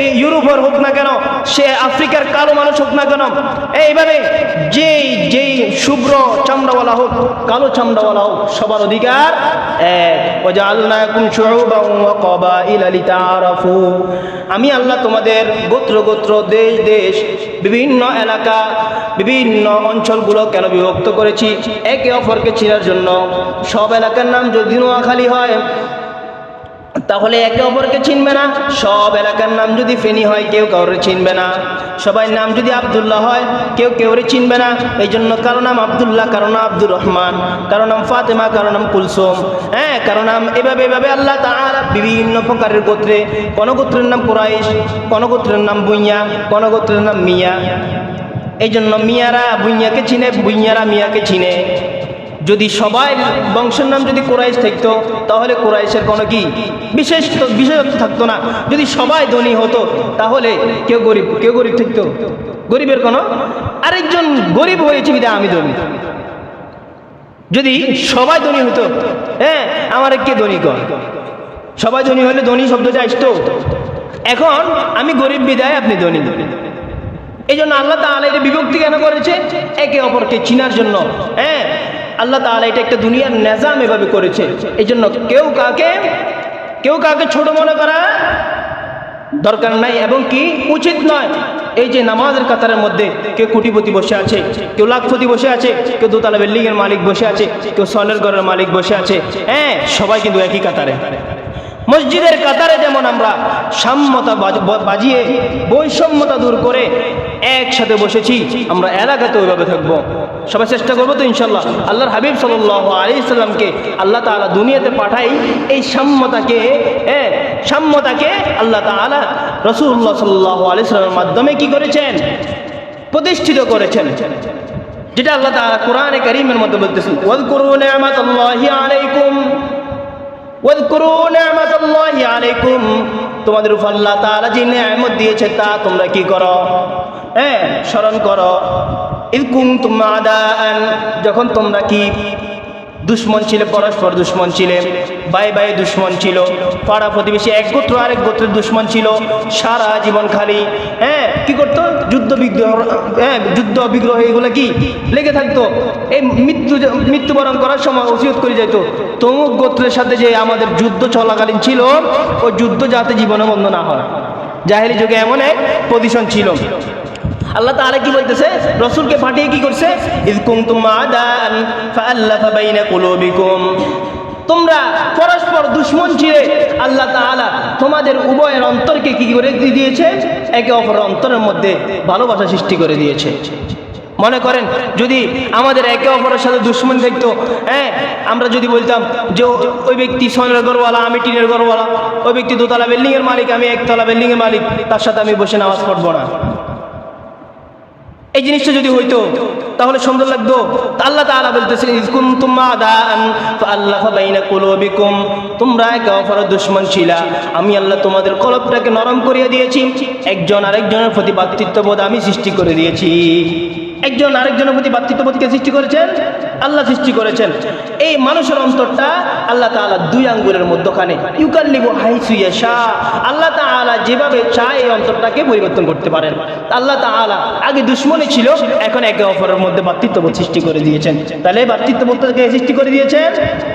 এই ইউরোপের হোক না কেন, সে আফ্রিকার কালো মানুষ হোক না কেন, এইভাবে যেই যেই শুভ্র চামড়াওয়ালা হোক, কালো চামড়াওয়ালা হোক, সবার অধিকার এক। ওয়াজআলনাকুম শুউবান ওয়া ক্বাবাইলা লিতাআরাফু। আমি আল্লাহ তোমাদের গোত্র গোত্র, দেশ দেশ, বিভিন্ন এলাকা, বিভিন্ন অঞ্চলগুলো কেন বিভক্ত করেছি? একে অপরকে চেনার জন্য। সব এলাকার নাম যদি নোয়াখালী হয় তাহলে একে অপরকে চিনবে না। সব এলাকার নাম যদি ফেনী হয় কেউ কাউরে চিনবে না। সবাই নাম যদি আব্দুল্লাহ হয় কেউ কেউরে চিনবে না। এই জন্য কারো নাম আব্দুল্লাহ, কারো নাম আব্দুর রহমান, কারো নাম ফাতেমা, কারো নাম কুলসুম, হ্যাঁ কারো নাম এভাবে এভাবে আল্লাহ তাআলা বিভিন্ন প্রকারের গোত্রে, কোন গোত্রের নাম কুরাইশ, কোন গোত্রের নাম বুইয়া, কোন গোত্রের নাম মিয়া। এই জন্য মিয়ারা বুইয়াকে চিনে, বুইয়ারা মিয়াকে চিনে। যদি সবাই বংশের নাম যদি কুরাইশ থাকতো তাহলে কুরাইশের কোনো কি বিশেষত্ব থাকতো না। যদি সবাই ধনী হতো তাহলে কেউ গরিব থাকতো, গরিবের কোনো আরেকজন গরিব হয়েছে বিধায় আমি ধনী। যদি সবাই ধনী হতো, হ্যাঁ আমার কে ধনী কর, সবাই ধনী হলে ধনী শব্দটা আসতো। এখন আমি গরিব বিধায় আপনি ধনী। এই জন্য আল্লাহ তাআলা এটা বিভক্তি কেন করেছে? একে অপরকে চিনার জন্য। হ্যাঁ, আল্লাহ তাআলা এটা একটা দুনিয়ার নিজাম এভাবে করেছে। এই জন্য কেউ কাকে ছোট মনে করা দরকার নাই এবং কি উচিত নয়। এই যে নামাজের কাতারের মধ্যে কেউ কোটিপতি বসে আছে, কেউ লাখপতি বসে আছে, কেউ দোতলা বিল্ডিং এর মালিক বসে আছে, কেউ সলের ঘরের মালিক বসে আছে, হ্যাঁ সবাই কিন্তু একই কাতারে। মসজিদের কাতারে যেমন আমরা সাম্যতা বাজিয়ে বৈষম্যতা দূর করে একসাথে বসেছি, আমরা এলাকাতে ওইভাবে থাকবো। সবাই চেষ্টা করবো তো ইনশাল্লাহ। আল্লাহর হাবিব সাল্লাল্লাহু আলাইহি সাল্লামকে আল্লাহ তাআলা দুনিয়াতে পাঠাই এই সাম্যতাকে আল্লাহ তাআলা রাসূলুল্লাহ সাল্লাল্লাহু আলাইহি সাল্লামের মাধ্যমে কি করেছেন? প্রতিষ্ঠিত করেছেন। যেটা আল্লাহ তাআলা কোরআনে কারীমের মধ্যে বলতেছেন, ওয়াযকুরু নি'মাতাল্লাহি আলাইকুম, ওয়াযকুরু নি'মাতাল্লাহি আলাইকুম। তোমাদের উপর আল্লাহ তাআলা যে নিয়ামত দিয়েছে তা তোমরা কি করো? হ্যাঁ স্মরণ করো। ইয কুনতুম আদাআন, যখন তোমরা কি দুশ্মন ছিলে, পরস্পর দুশ্মন ছিলে, ভাই ভাই দুশ্মন ছিল, পাড়া প্রতিবেশী এক গোত্র আরেক গোত্রের দুশ্মন ছিল, সারা জীবন খালি কি করতো? যুদ্ধ বিগ্রহ এগুলো কি লেগে থাকতো। এই মৃত্যুবরণ করার সময় ওসিয়ত করে যেত, তমুক গোত্রের সাথে যে আমাদের যুদ্ধ চলাকালীন ছিল ওই যুদ্ধ যাতে জীবনে বন্ধ না হয়। জাহেলি যুগে এমন এক পজিশন ছিল। আল্লাহ তাআলা কি বলতেছে? রাসূলকে পাঠিয়ে কি করছে? ইয কুনতুম আদাআন ফাআল্লাফা বাইনা কুলুবিকুম, তোমরা পরস্পর দুশমন ছিলে, আল্লাহ তাআলা তোমাদের উভয়ের অন্তরকে কি করে দিয়েছে? একে অপরের অন্তরের মধ্যে ভালোবাসা সৃষ্টি করে দিয়েছে। মনে করেন যদি আমাদের একে অপরের সাথে দুশ্মন থাকতো, হ্যাঁ, আমরা যদি বলতাম যে ওই ব্যক্তি সোনার ঘরওয়ালা, আমি টিনের ঘরওয়ালা, ওই ব্যক্তি দোতলা বিল্ডিংয়ের মালিক, আমি একতলা বিল্ডিংয়ের মালিক, তার সাথে আমি বসে নামাজ পড়বো না, এই জিনিসটা যদি হইতো তাহলে সুন্দর লাগতো? আল্লাহ তাআলা বলতেছেন ইজ কুনতুম আদাআন ফাআল্লাফা বাইনা কুলুবিকুম, তোমরা একে অপরের দুশমন ছিলা, আমি আল্লাহ তোমাদের কলবটাকে নরম করিয়ে দিয়েছি, একজন আরেকজনের প্রতি ভ্রাতৃত্ববোধ আমি সৃষ্টি করে দিয়েছি। একজন আরেকজনের প্রতি ভ্রাতৃত্ববোধকে সৃষ্টি করেছেন আল্লাহ, সৃষ্টি করেছেন। এই মানুষের অন্তরটা আল্লাহ তাআলা দুই আঙ্গুলের মধ্যখানে, ইউকাল্লিবু হাইসু ইয়াশা, আল্লাহ তাআলা যেভাবে চায় এই অন্তরটাকে পরিবর্তন করতে পারেন। আল্লাহ তাআলা আগে দুশ্মনী ছিল, এখন একে অপরের মধ্যে ভ্রাতৃত্ববোধ সৃষ্টি করে দিয়েছেন। তাহলে ভ্রাতৃত্ববোধকে সৃষ্টি করে দিয়েছেন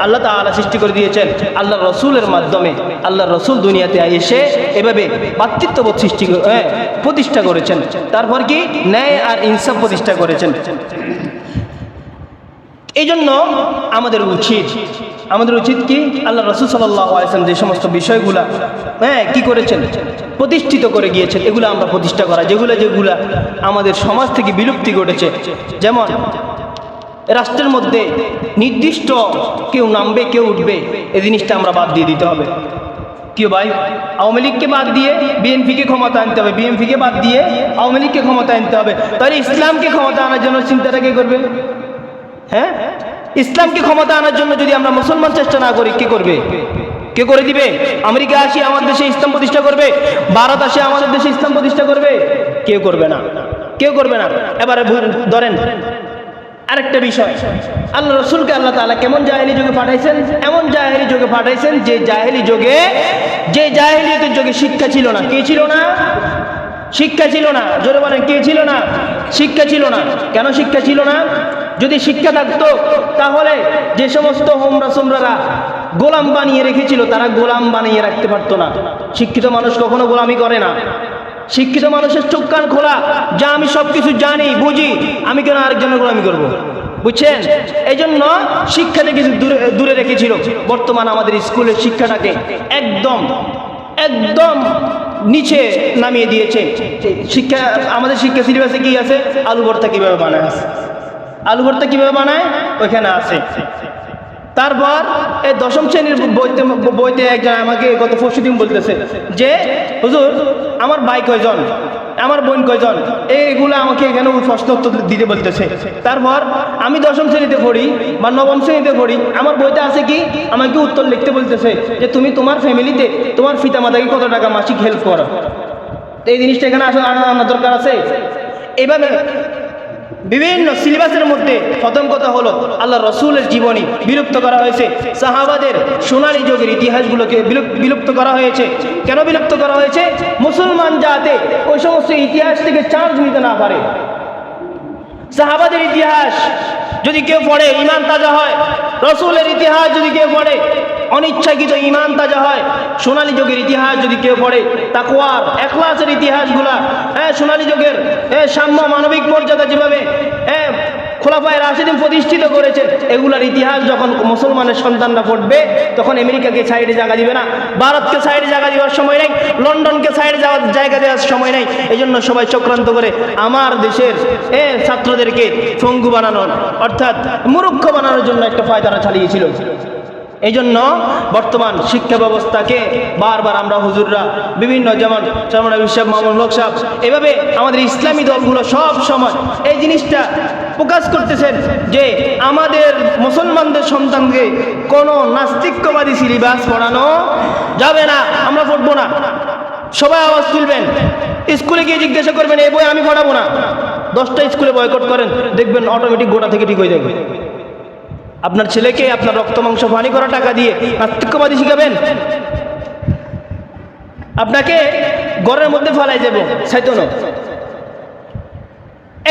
আল্লাহ তাআলা, সৃষ্টি করে দিয়েছেন আল্লাহ রসুলের মাধ্যমে। আল্লাহ রসুল দুনিয়াতে এসে এভাবে ভ্রাতৃত্ববোধ সৃষ্টি প্রতিষ্ঠা করেছেন। তারপর কি ন্যায় আর ইনসাফ প্রতিষ্ঠা করেছেন। এই জন্য আমাদের উচিত কি আল্লাহ রাসূল সাল্লাল্লাহু আলাইহি ওয়াসাল্লাম যে সমস্ত বিষয়গুলা কি করেছেন, প্রতিষ্ঠিত করে গিয়েছেন, এগুলো আমরা প্রতিষ্ঠা করা, যেগুলা আমাদের সমাজ থেকে বিলুপ্তি ঘটেছে। যেমন রাষ্ট্রের মধ্যে নির্দিষ্ট কেউ নামবে কেউ উঠবে, এই জিনিসটা আমরা বাদ দিয়ে দিতে হবে। কি ভাই, আওয়ামী লীগকে বাদ দিয়ে বিএনপিকে ক্ষমতা আনতে হবে, বিএনপিকে বাদ দিয়ে আওয়ামী লীগকে ক্ষমতা আনতে হবে। তাহলে ইসলামকে ক্ষমতা আনার জন্য চিন্তাটা কে করবে? হ্যাঁ, ইসলামকে ক্ষমতা আনার জন্য যদি আমরা মুসলমান চেষ্টা না করি, কে করবে? কে করে দিবে? আমেরিকা আসি আমার দেশে ইসলাম প্রতিষ্ঠা করবে, ভারত আসে আমাদের দেশে ইসলাম প্রতিষ্ঠা করবে? কেউ করবে না, কেউ করবে না। এবারে ধরেন আরেকটা বিষয়, আল্লাহ রসুলকে আল্লাহ তাআলা কেমন জাহেলি যুগে পাঠাইছেন? এমন জাহেলি যুগে পাঠাইছেন যে জাহেলিয়তের যুগে শিক্ষা ছিল না। কে ছিল না? শিক্ষা ছিল না। জোরে বলেন, কে ছিল না? শিক্ষা ছিল না। কেন শিক্ষা ছিল না? যদি শিক্ষা থাকতো তাহলে যে সমস্ত হোমরা গোলাম বানিয়ে রেখেছিল তারা গোলাম বানিয়ে রাখতে পারতো না। শিক্ষিত মানুষ কখনো গোলামি করে না। শিক্ষিত মানুষের চোখ কান খোলা, যা আমি সবকিছু জানি বুঝি, আমি কেন আরেকজনের গোলামি করব? বুঝছেন? এই জন্য শিক্ষা থেকে দূরে রেখেছিল। বর্তমান আমাদের স্কুলের শিক্ষাটাকে একদম নিচে নামিয়ে দিয়েছে। আমাদের শিক্ষা সিলেবাসে কি আছে? আলু ভর্তা কিভাবে বানায় আছে, আলু ভর্তা কিভাবে বানায় ওইখানে আছে। তারপর এই দশম শ্রেণীর বইতে একজন আমাকে গত পরশুদিন বলতেছে যে হুজুর আমার ভাই কয়জন, আমার বোন কয়জন, এইগুলো আমাকে এখানে প্রশ্ন উত্তর দিতে বলতেছে। তারপর আমি দশম শ্রেণীতে পড়ি বা নবম শ্রেণীতে পড়ি, আমার বইতে আছে কি আমাকে উত্তর লিখতে বলতেছে যে তুমি তোমার ফ্যামিলিতে তোমার পিতামাতাকে কত টাকা মাসিক হেল্প করো। এই জিনিসটা এখানে আসলে আনার দরকার আছে। এভাবে বিভিন্ন সিলেবাসের মধ্যে প্রথম কথা হলো আল্লাহ রসুলের জীবনী বিলুপ্ত করা হয়েছে, সাহাবাদের সোনালী যুগের ইতিহাসগুলোকে বিলুপ্ত করা হয়েছে। কেন বিলুপ্ত করা হয়েছে? মুসলমান যাতে ওই সমস্ত ইতিহাস থেকে চার্জ নিতে না পারে। সাহাবাদের ইতিহাস যদি কেউ পড়ে ঈমান তাজা হয়, রসুলের ইতিহাস যদি কেউ পড়ে অনিচ্ছাকৃত ঈমান তাজা হয়। সোনালী যুগের ইতিহাস যদি কেউ পড়ে, তাকওয়ার ইখলাসের ইতিহাসগুলা, সোনালী যুগের সাম্য মানবিক মর্যাদা যেভাবে খোলাফায়ে রাশিদিন প্রতিষ্ঠিত করেছে, এগুলার ইতিহাস যখন মুসলমানের সন্তানরা পড়বে তখন আমেরিকাকে সাইডে জায়গা দিবে না, ভারতকে সাইডে জায়গা দেওয়ার সময় নেই, লন্ডনকে সাইডে জায়গা দেওয়ার সময় নেই। এই জন্য সবাই চক্রান্ত করে আমার দেশের ছাত্রদেরকে পঙ্গু বানানোর অর্থাৎ মূর্খ বানানোর জন্য একটা ফায়দারা চালিয়েছিল। এই জন্য বর্তমান শিক্ষা ব্যবস্থাকে বারবার আমরা হুজুররা বিভিন্ন যেমন মোহাম্মদ সাহেব এভাবে আমাদের ইসলামী দলগুলো সব সময় এই জিনিসটা প্রকাশ করতেছেন যে আমাদের মুসলমানদের সন্তানকে কোনো নাস্তিক্যবাদী সিলেবাস পড়ানো যাবে না, আমরা পড়বো না। সবাই আওয়াজ তুলবেন, স্কুলে গিয়ে জিজ্ঞাসা করবেন এই বই আমি পড়াবো না। 10টা স্কুলে বয়কট করেন, দেখবেন অটোমেটিক গোটা থেকে ঠিক হয়ে যাবে। আপনার ছেলেকে আপনার রক্ত মাংস পানি করা টাকা দিয়ে নাস্তিক্যবাদী শিখাবেন? আপনাকে ঘরের মধ্যে ফেলাই যাব চাইতো না,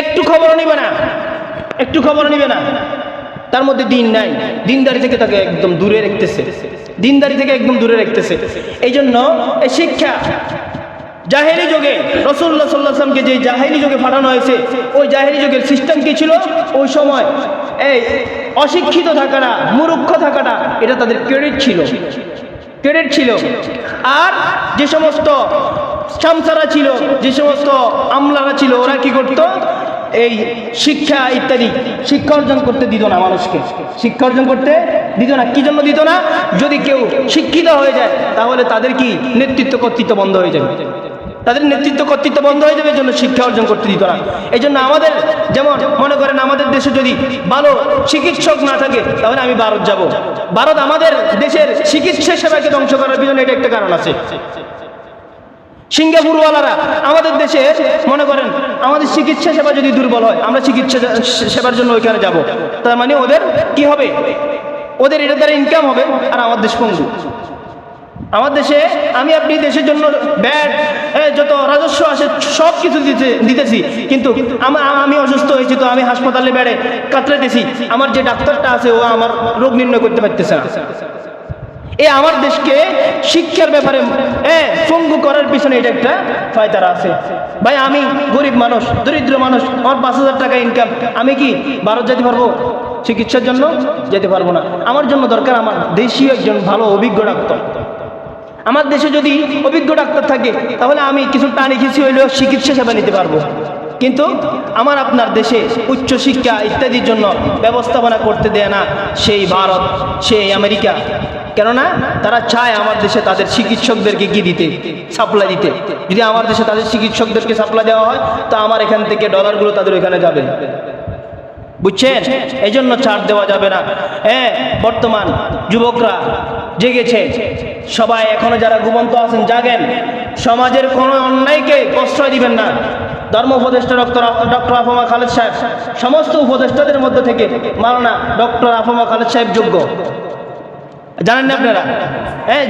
একটু খবর নিবে না, একটু খবর নিবে না। তার মধ্যে দিন নাই, দিনদারি থেকে তাকে একদম দূরে রাখতেছে, দিনদারি থেকে একদম দূরে রাখতেছে। এই জন্য এই শিক্ষা জাহেলি যুগে রাসূলুল্লাহ সাল্লাল্লাহু আলাইহি ওয়াসাল্লামকে যে জাহেলি যুগে পাঠানো হয়েছে, ওই জাহেলি যুগের সিস্টেম কি ছিল? ওই সময় এই অশিক্ষিত থাকাটা, মূর্খ থাকাটা এটা তাদের ক্রেডিট ছিল। আর যে সমস্ত চামচারা ছিল, যে সমস্ত আমলারা ছিল, ওরা কি করতো? এই শিক্ষা ইত্যাদি শিক্ষা অর্জন করতে দিত না মানুষকে, শিক্ষা অর্জন করতে দিত না। কি জন্য দিত না? যদি কেউ শিক্ষিত হয়ে যায় তাহলে তাদের কি নেতৃত্ব কর্তৃত্ব বন্ধ হয়ে যাবে, তাদের নেতৃত্ব কর্তৃত্ব বন্ধ হয়ে যাবে, এই জন্য শিক্ষা অর্জন করতে দিত না। এই জন্য আমাদের যেমন মনে করেন আমাদের দেশে যদি ভালো চিকিৎসক না থাকে তাহলে আমি ভারত যাব। ভারত আমাদের দেশের চিকিৎসা সেবাকে ধ্বংস করার পিছনে এটা একটা কারণ আছে। সিঙ্গাপুরওয়ালারা আমাদের দেশে মনে করেন আমাদের চিকিৎসা সেবা যদি দুর্বল হয় আমরা চিকিৎসা সেবার জন্য ওইখানে যাব, তার মানে ওদের কি হবে? ওদের এটা দ্বারা ইনকাম হবে আর আমার দেশ পঙ্গু। আমার দেশে আমি আপনি দেশের জন্য ব্যাট যত রাজস্ব আসে সব কিছু দিতেছি, কিন্তু আমি অসুস্থ হয়েছি তো আমি হাসপাতালে বেড়ে কাতরাইতেছি, আমার যে ডাক্তারটা আছে ও আমার রোগ নির্ণয় করতে পারতেছে না। আমার দেশকে শিক্ষার ব্যাপারে পঙ্গু করার পিছনে এটা একটা ফায়দারা আছে। ভাই আমি গরিব মানুষ, দরিদ্র মানুষ, আমার 5,000 টাকা ইনকাম, আমি কি ভারত যেতে পারবো? চিকিৎসার জন্য যেতে পারবো না। আমার জন্য দরকার আমার দেশীয় একজন ভালো অভিজ্ঞ ডাক্তার। আমার দেশে যদি অভিজ্ঞ ডাক্তার থাকে তাহলে আমি কিছু টানি খিচি হইলেও চিকিৎসা সেবা নিতে পারবো। কিন্তু আমার আপনার দেশে উচ্চ শিক্ষা ইত্যাদির জন্য ব্যবস্থাপনা করতে দেয় না সেই ভারত, সেই আমেরিকা। কেননা তারা চায় আমার দেশে তাদের চিকিৎসকদেরকে কি দিতে, সাপ্লাই দিতে। যদি আমার দেশে তাদের চিকিৎসকদেরকে সাপ্লাই দেওয়া হয় তো আমার এখান থেকে ডলারগুলো তাদের ওইখানে যাবে, বুঝছেন? এই জন্য ছাড় দেওয়া যাবে না। বর্তমান যুবকরা জেগেছে, সবাই এখনো যারা ঘুমন্ত আছেন জাগেন। সমাজের কোনো অন্যায়কে প্রশ্রয় দিবেন না। ধর্ম উপদেষ্টা ডক্টর আফমা খালেদ সাহেব, সমস্ত উপদেষ্টাদের মধ্যে থেকে মাওলানা ডক্টর আফমা খালেদ সাহেব যোগ্য, জানেন না আপনারা?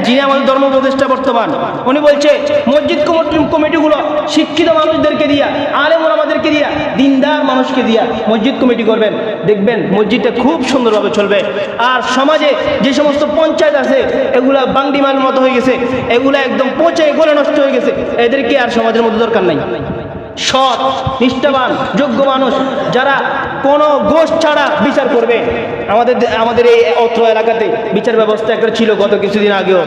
যিনি আমাদের ধর্ম উপদেষ্টা বর্তমান, উনি বলছে মসজিদ কমিটিগুলো শিক্ষিত মানুষদেরকে দিয়া, আলেম ওলামাদেরকে দিয়া, দিনদার মানুষকে দিয়া মসজিদ কমিটি করবেন, দেখবেন মসজিদটা খুব সুন্দরভাবে চলবে। আর সমাজে যে সমস্ত পঞ্চায়েত আছে এগুলা বাংডিমার মতো হয়ে গেছে, এগুলা একদম পচে গলে নষ্ট হয়ে গেছে, এদেরকে আর সমাজের মধ্যে দরকার নাই। সৎ নিষ্ঠাবান যোগ্য মানুষ যারা কোনো গোষ্ঠ ছাড়া বিচার করবে। আমাদের এই অত্র এলাকাতে বিচার ব্যবস্থা একটা ছিল গত কিছুদিন আগেও,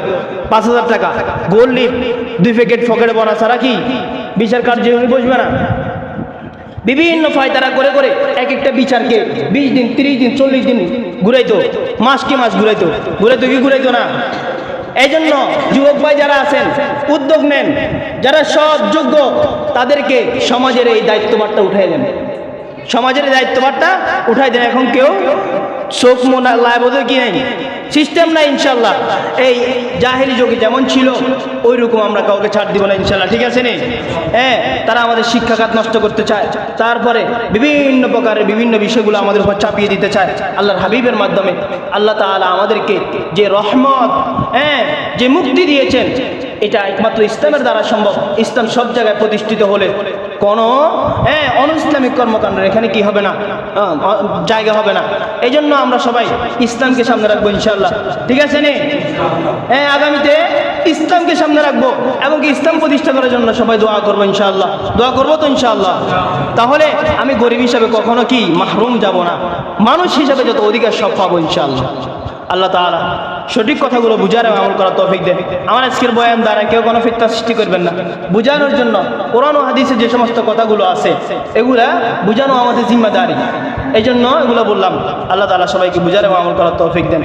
5,000 টাকা গোল্ড লিপ 2 প্যাকেট ফকেটে বনা ছাড়া কি বিচার কার্যে উনি বসবে না। বিভিন্ন ফায়দারা করে করে এক একটা বিচারকে 20 দিন 30 দিন 40 দিন ঘুরাইতো, মাসকে মাস ঘুরাইতো কি ঘুরাইতো না। এই জন্য যুবক ভাই যারা আছেন উদ্যোগ নেন, যারা সৎ যোগ্য তাদেরকে সমাজের এই দায়িত্বভারটা উঠাই দেন, সমাজের দায়িত্বভারটা উঠাই দেন। এখন কেউ চোখ মোনা লাইবোধের কি নাই, সিস্টেম নাই ইনশাল্লাহ। এই জাহেলি যুগে যেমন ছিল ওই রকম আমরা কাউকে ছাড় দিব না ইনশাল্লাহ, ঠিক আছে নে? তারা আমাদের শিক্ষাখাত নষ্ট করতে চায়, তারপরে বিভিন্ন প্রকারের বিভিন্ন বিষয়গুলো আমাদের উপর চাপিয়ে দিতে চায়। আল্লাহর হাবিবের মাধ্যমে আল্লাহ তাআলা আমাদেরকে যে রহমত, যে মুক্তি দিয়েছেন, এটা একমাত্র ইসলামের দ্বারা সম্ভব। ইসলাম সব জায়গায় প্রতিষ্ঠিত হলে কোনো অনইসলামিক কর্মকাণ্ডের এখানে কি হবে না, জায়গা হবে না। এই জন্য আমরা সবাই ইসলামকে সামনে রাখবো ইনশাল্লাহ, ঠিক আছে নে? আগামীতে ইসলামকে সামনে রাখবো এবং ইসলাম প্রতিষ্ঠা করার জন্য সবাই দোয়া করবো ইনশাআল্লাহ। দোয়া করবো তো ইনশাআল্লাহ? তাহলে আমি গরিব হিসাবে কখনো কি মাহরুম যাব না, মানুষ হিসাবে যত অধিকার সব পাবো ইনশাআল্লাহ। আল্লাহ তাআলা সঠিক কথাগুলো বুঝার এবং আমল করার তৌফিক দেন। আমার আজকের বয়ান দ্বারা কেউ কোনো ফিতনা সৃষ্টি করবেন না। বুঝানোর জন্য কোরআন ও হাদিসে যে সমস্ত কথাগুলো আছে এগুলা বুঝানো আমাদের জিম্মাদারি, এই জন্য এগুলো বললাম। আল্লাহ তাআলা সবাইকে বুঝার এবং আমল করার তৌফিক দেন।